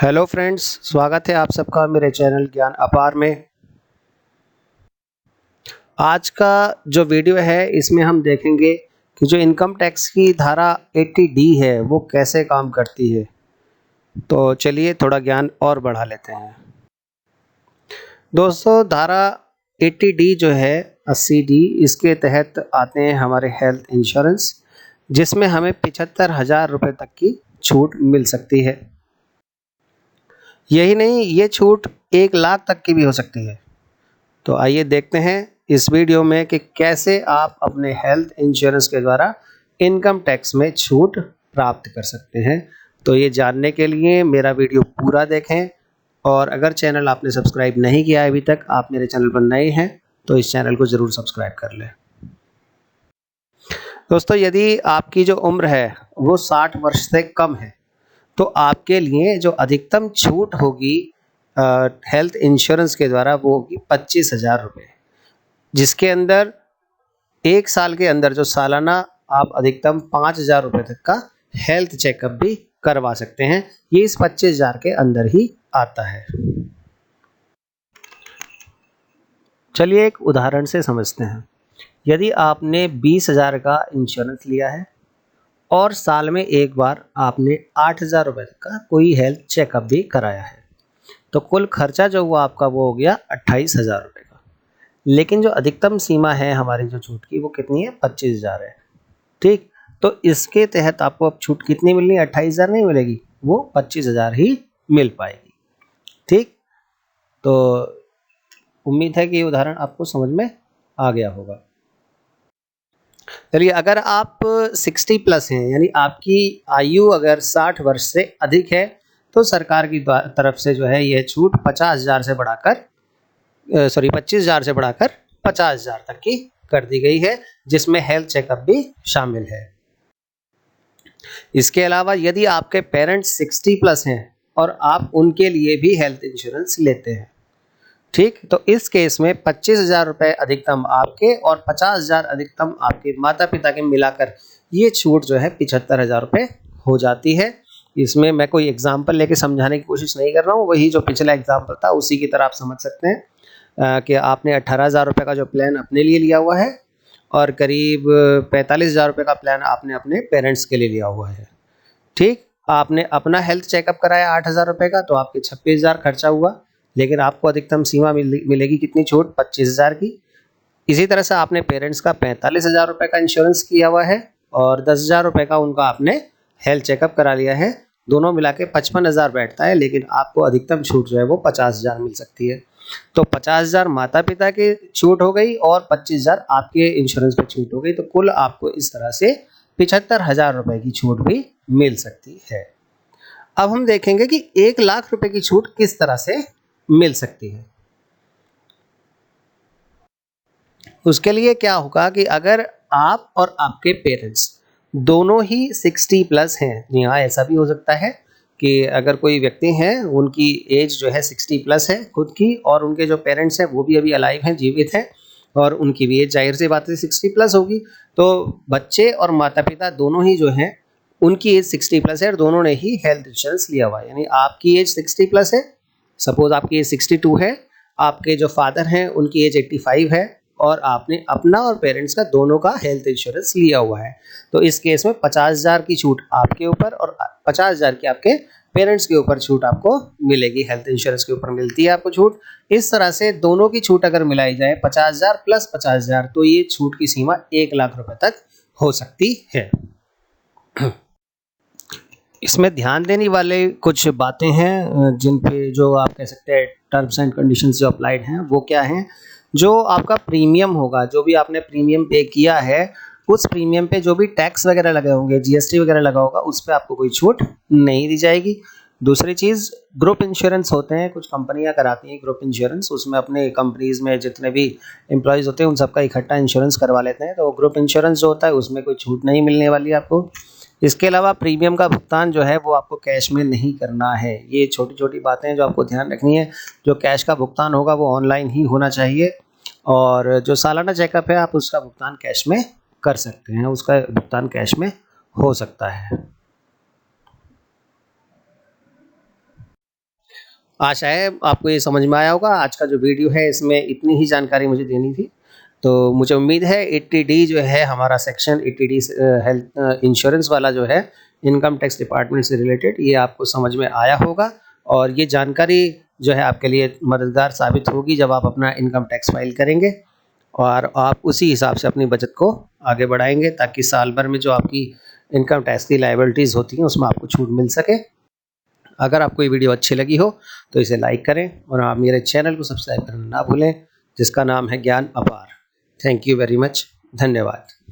Hello friends, स्वागत है आप सबका मेरे चैनल ज्ञान अपार में। आज का जो वीडियो है इसमें हम देखेंगे कि जो इनकम टैक्स की धारा 80D है वो कैसे काम करती है। तो चलिए थोड़ा ज्ञान और बढ़ा लेते हैं। दोस्तों, धारा 80D जो है 80D, इसके तहत आते हैं हमारे हेल्थ इंश्योरेंस, जिसमें हमें 75,000 रुपये तक की छूट मिल सकती है। यही नहीं, ये छूट 1 लाख तक की भी हो सकती है। तो आइए देखते हैं इस वीडियो में कि कैसे आप अपने हेल्थ इंश्योरेंस के द्वारा इनकम टैक्स में छूट प्राप्त कर सकते हैं। तो ये जानने के लिए मेरा वीडियो पूरा देखें, और अगर चैनल आपने सब्सक्राइब नहीं किया है अभी तक, आप मेरे चैनल पर नए हैं तो इस चैनल को ज़रूर सब्सक्राइब कर लें। दोस्तों, यदि आपकी जो उम्र है वो 60 वर्ष से कम है तो आपके लिए जो अधिकतम छूट होगी हेल्थ इंश्योरेंस के द्वारा वो होगी 25,000 रुपये, जिसके अंदर 1 साल के अंदर जो सालाना आप अधिकतम 5,000 रुपये तक का हेल्थ चेकअप भी करवा सकते हैं। ये इस 25,000 के अंदर ही आता है। चलिए एक उदाहरण से समझते हैं। यदि आपने 20,000 का इंश्योरेंस लिया है और साल में एक बार आपने 8,000 रुपये तक का कोई हेल्थ चेकअप भी कराया है, तो कुल खर्चा जो हुआ आपका वो हो गया 28,000 रुपये का। लेकिन जो अधिकतम सीमा है हमारी जो छूट की वो कितनी है? 25,000 है। ठीक, तो इसके तहत आपको अब छूट कितनी मिलनी है? 28,000 नहीं मिलेगी, वो 25,000 ही मिल पाएगी। ठीक, तो उम्मीद है कि ये उदाहरण आपको समझ में आ गया होगा। चलिए, अगर आप 60 प्लस हैं, यानी आपकी आयु अगर 60 वर्ष से अधिक है, तो सरकार की तरफ से जो है यह छूट 50,000 से बढ़ाकर 25,000 से बढ़ाकर 50,000 तक की कर दी गई है, जिसमें हेल्थ चेकअप भी शामिल है। इसके अलावा यदि आपके पेरेंट्स 60 प्लस हैं और आप उनके लिए भी हेल्थ इंश्योरेंस लेते हैं, ठीक, तो इस केस में 25,000 रुपये अधिकतम आपके और 50,000 अधिकतम आपके माता पिता के मिलाकर ये छूट जो है 75,000 रुपये हो जाती है। इसमें मैं कोई एग्जाम्पल लेके समझाने की कोशिश नहीं कर रहा हूँ, वही जो पिछला एग्जाम्पल था उसी की तरह आप समझ सकते हैं कि आपने 18,000 रुपये का जो प्लान अपने लिए लिया हुआ है और करीब 45,000 रुपये का प्लान आपने अपने पेरेंट्स के लिए लिया हुआ है। ठीक, आपने अपना हेल्थ चेकअप कराया 8,000 रुपये का, तो आपके 26,000 खर्चा हुआ, लेकिन आपको अधिकतम सीमा मिलेगी कितनी छूट? 25,000 की। इसी तरह से आपने पेरेंट्स का 45,000 रुपये का इंश्योरेंस किया हुआ है और 10,000 रुपये का उनका आपने हेल्थ चेकअप करा लिया है। दोनों मिला के 55,000 बैठता है, लेकिन आपको अधिकतम छूट जो है वो 50,000 मिल सकती है। तो 50,000 माता पिता की छूट हो गई और 25,000 आपके इंश्योरेंस पे छूट हो गई, तो कुल आपको इस तरह से 75,000 रुपये की छूट भी मिल सकती है। अब हम देखेंगे कि 1 लाख रुपए की छूट किस तरह से मिल सकती है। उसके लिए क्या होगा कि अगर आप और आपके पेरेंट्स दोनों ही 60 प्लस हैं, यहाँ ऐसा भी हो सकता है कि अगर कोई व्यक्ति हैं उनकी एज जो है 60 प्लस है खुद की, और उनके जो पेरेंट्स हैं वो भी अभी अलाइव हैं, जीवित हैं, और उनकी भी एज जाहिर सी बात है 60 प्लस होगी, तो बच्चे और माता पिता दोनों ही जो हैं उनकी एज 60 प्लस है और दोनों ने ही हेल्थ इंश्योरेंस लिया हुआ है। यानी आपकी एज 60 प्लस है, सपोज आपकी एज 62 है, आपके जो फादर हैं उनकी एज 85 है, और आपने अपना और पेरेंट्स का दोनों का हेल्थ इंश्योरेंस लिया हुआ है, तो इस केस में 50,000 की छूट आपके ऊपर और 50,000 की आपके पेरेंट्स के ऊपर छूट आपको मिलेगी। हेल्थ इंश्योरेंस के ऊपर मिलती है आपको छूट। इस तरह से दोनों की छूट अगर मिलाई जाए 50,000 प्लस 50,000, तो ये छूट की सीमा 1 लाख रुपए तक हो सकती है। इसमें ध्यान देने वाले कुछ बातें हैं जिन पे जो आप कह सकते हैं टर्म्स एंड कंडीशंस जो अप्लाइड हैं वो क्या हैं। जो आपका प्रीमियम होगा, जो भी आपने प्रीमियम पे किया है, उस प्रीमियम पे जो भी टैक्स वगैरह लगे होंगे, जीएसटी वगैरह लगा होगा, उस पर आपको कोई छूट नहीं दी जाएगी। दूसरी चीज़, ग्रुप इंश्योरेंस होते हैं, कुछ कंपनियां कराती हैं ग्रुप इंश्योरेंस, उसमें अपने कंपनीज में जितने भी एम्प्लॉयज़ होते हैं उन सबका इकट्ठा इंश्योरेंस करवा लेते हैं, तो ग्रुप इंश्योरेंस जो होता है उसमें कोई छूट नहीं मिलने वाली है आपको। इसके अलावा प्रीमियम का भुगतान जो है वो आपको कैश में नहीं करना है। ये छोटी छोटी बातें हैं जो आपको ध्यान रखनी है। जो कैश का भुगतान होगा वो ऑनलाइन ही होना चाहिए, और जो सालाना चेकअप है आप उसका भुगतान कैश में कर सकते हैं, उसका भुगतान कैश में हो सकता है। आशा है आपको ये समझ में आया होगा। आज का जो वीडियो है इसमें इतनी ही जानकारी मुझे देनी थी। तो मुझे उम्मीद है 80D जो है हमारा सेक्शन 80D हेल्थ इंश्योरेंस वाला जो है इनकम टैक्स डिपार्टमेंट से रिलेटेड, ये आपको समझ में आया होगा और ये जानकारी जो है आपके लिए मददगार साबित होगी जब आप अपना इनकम टैक्स फाइल करेंगे और आप उसी हिसाब से अपनी बचत को आगे बढ़ाएंगे ताकि साल भर में जो आपकी इनकम टैक्स की लायबिलिटीज़ होती हैं उसमें आपको छूट मिल सके। अगर आपको ये वीडियो अच्छी लगी हो तो इसे लाइक करें और आप मेरे चैनल को सब्सक्राइब करना ना भूलें जिसका नाम है ज्ञान अपार। Thank you very much. धन्यवाद।